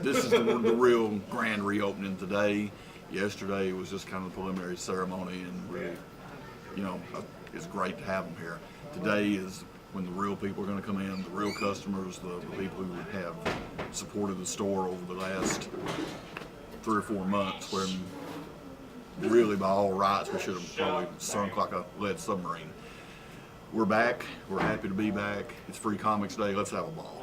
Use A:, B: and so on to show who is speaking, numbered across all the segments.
A: This is the real grand reopening today. Yesterday was just kind of a preliminary ceremony, and really, it's great to have them here. Today is when the real people are going to come in, the real customers, the people who have supported the store over the last 3 or 4 months, when really by all rights we should have probably sunk like a lead submarine. We're back. We're happy to be back. It's Free Comics Day. Let's have a ball.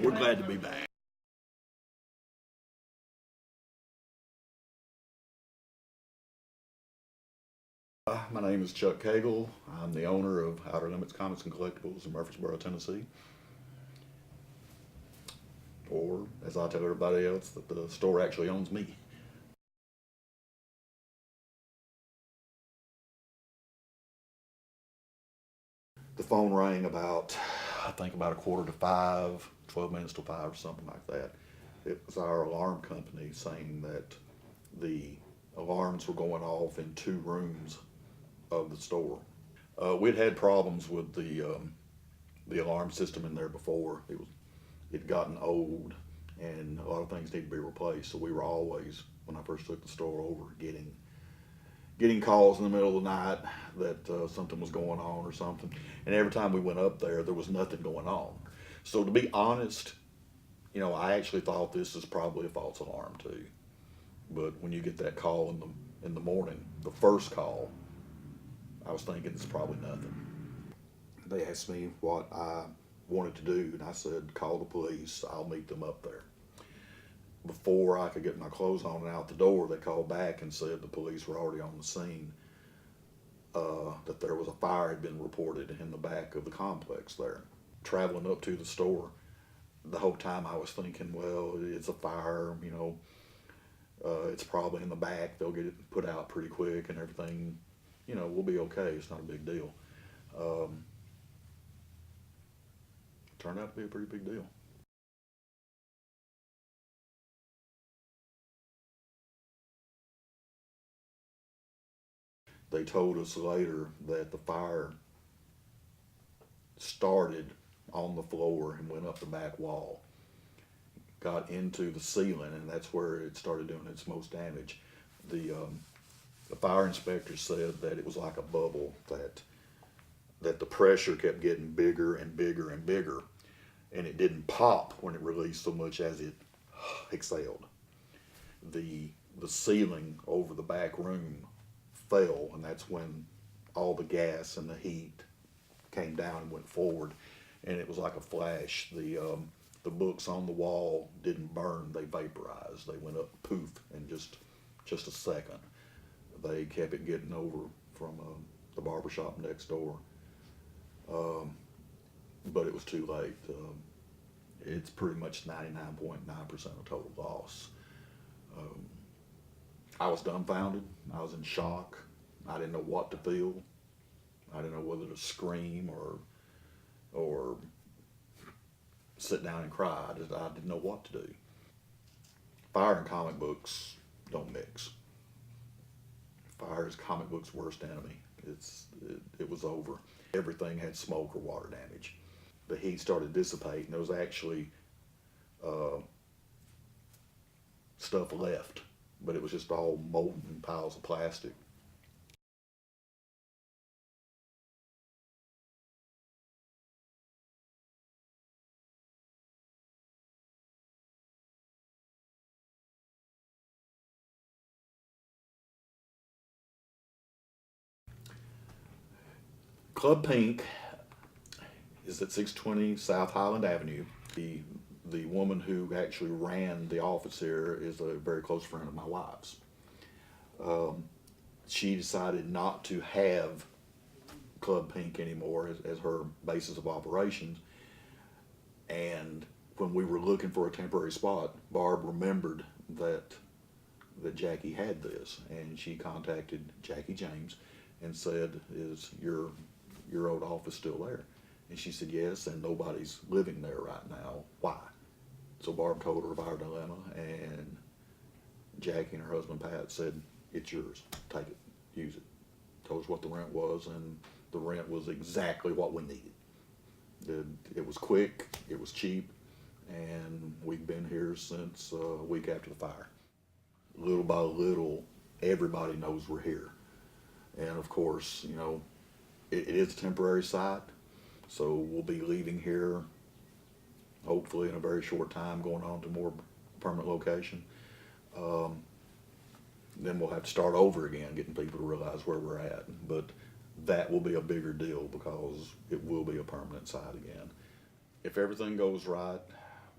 A: We're glad to be back. My name is Chuck Cagle. I'm the owner of Outer Limits Comics and Collectibles in Murfreesboro, Tennessee. Or, as I tell everybody else, that the store actually owns me. The phone rang about, I think about 4:45, 12 minutes to 5 or something like that. It was our alarm company saying that the alarms were going off in 2 rooms of the store. We'd had problems with the alarm system in there before. It'd gotten old, and a lot of things need to be replaced. So we were always, when I first took the store over, getting calls in the middle of the night that something was going on or something. And every time we went up there, there was nothing going on. So to be honest, I actually thought this is probably a false alarm too. But when you get that call in the morning, the first call, I was thinking it's probably nothing. They asked me what I wanted to do, and I said, call the police, I'll meet them up there. Before I could get my clothes on and out the door, they called back and said the police were already on the scene, that there was a fire had been reported in the back of the complex there. Traveling up to the store, the whole time I was thinking, well, it's a fire, it's probably in the back, they'll get it put out pretty quick and everything, we'll be okay, it's not a big deal. Turned out to be a pretty big deal. They told us later that the fire started on the floor and went up the back wall, got into the ceiling, and that's where it started doing its most damage. The fire inspector said that it was like a bubble, that the pressure kept getting bigger and bigger and bigger, and it didn't pop when it released so much as it exhaled. The ceiling over the back room fell, and that's when all the gas and the heat came down and went forward, and it was like a flash. The books on the wall didn't burn, they vaporized. They went up poof in just a second. They kept it getting over from the barbershop next door, but it was too late. It's pretty much 99.9% of total loss. I was dumbfounded. I was in shock. I didn't know what to feel. I didn't know whether to scream or sit down and cry. I didn't know what to do. Fire and comic books don't mix. Fire is comic books' worst enemy. It was over. Everything had smoke or water damage. The heat started dissipating. There was actually stuff left, but it was just all molten piles of plastic. Club Pink is at 620 South Highland Avenue. The woman who actually ran the office here is a very close friend of my wife's. She decided not to have Club Pink anymore as her basis of operations. And when we were looking for a temporary spot, Barb remembered that Jackie had this, and she contacted Jackie James and said, "Is your old office still there?" And she said, yes, and nobody's living there right now. Why? So Barb told her of our dilemma, and Jackie and her husband Pat said, it's yours, take it, use it. Told us what the rent was, and the rent was exactly what we needed. It was quick, it was cheap, and we've been here since a week after the fire. Little by little, everybody knows we're here. And of course, you know, it is a temporary site, so we'll be leaving here hopefully in a very short time, going on to more permanent location. Then we'll have to start over again, getting people to realize where we're at. But that will be a bigger deal because it will be a permanent site again. If everything goes right,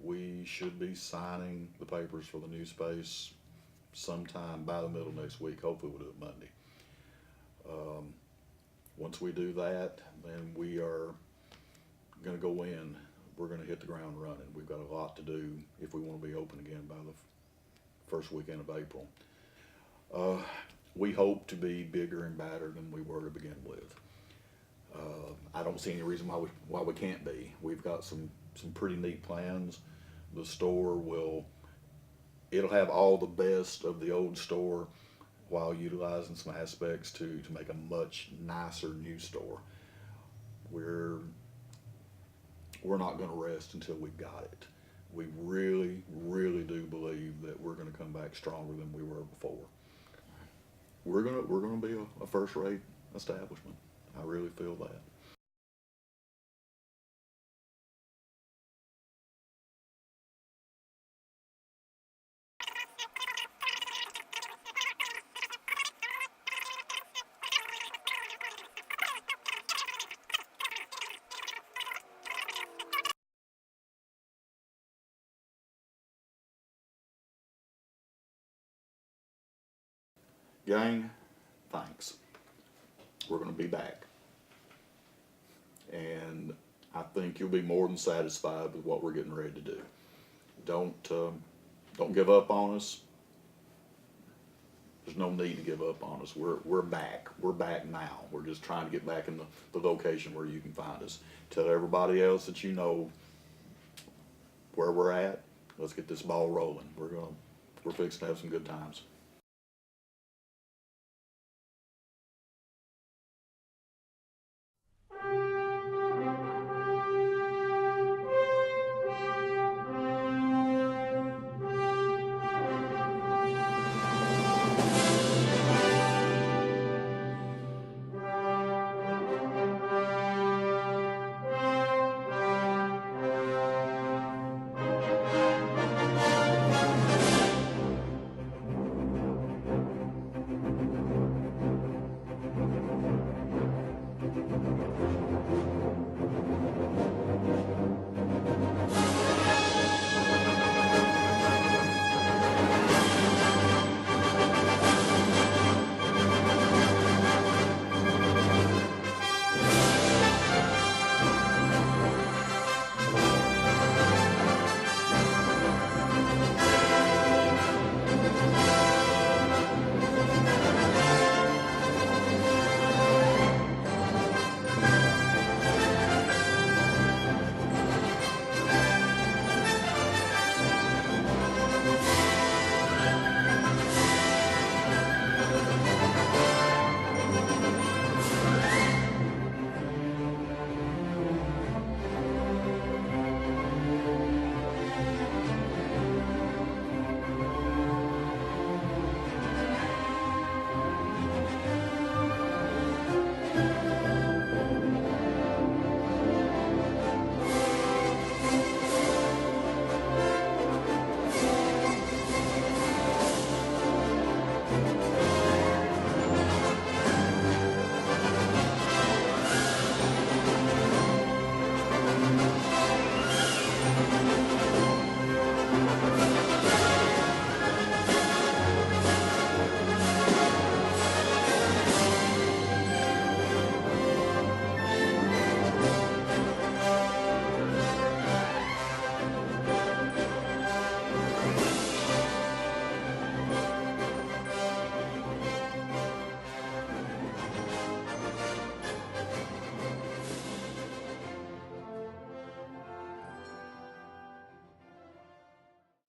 A: we should be signing the papers for the new space sometime by the middle of next week. Hopefully we'll do it Monday. Once we do that, then we are going to go in. We're going to hit the ground running. We've got a lot to do if we want to be open again by the first weekend of April. We hope to be bigger and badder than we were to begin with. I don't see any reason why we can't be. We've got some pretty neat plans. The store it'll have all the best of the old store while utilizing some aspects to make a much nicer new store. We're not going to rest until we've got it. We really, really do believe that we're going to come back stronger than we were before. We're gonna be a first-rate establishment. I really feel that. Gang, thanks. We're gonna be back. And I think you'll be more than satisfied with what we're getting ready to do. Don't give up on us. There's no need to give up on us. We're back. We're back now. We're just trying to get back in the location where you can find us. Tell everybody else that you know where we're at. Let's get this ball rolling. We're fixing to have some good times.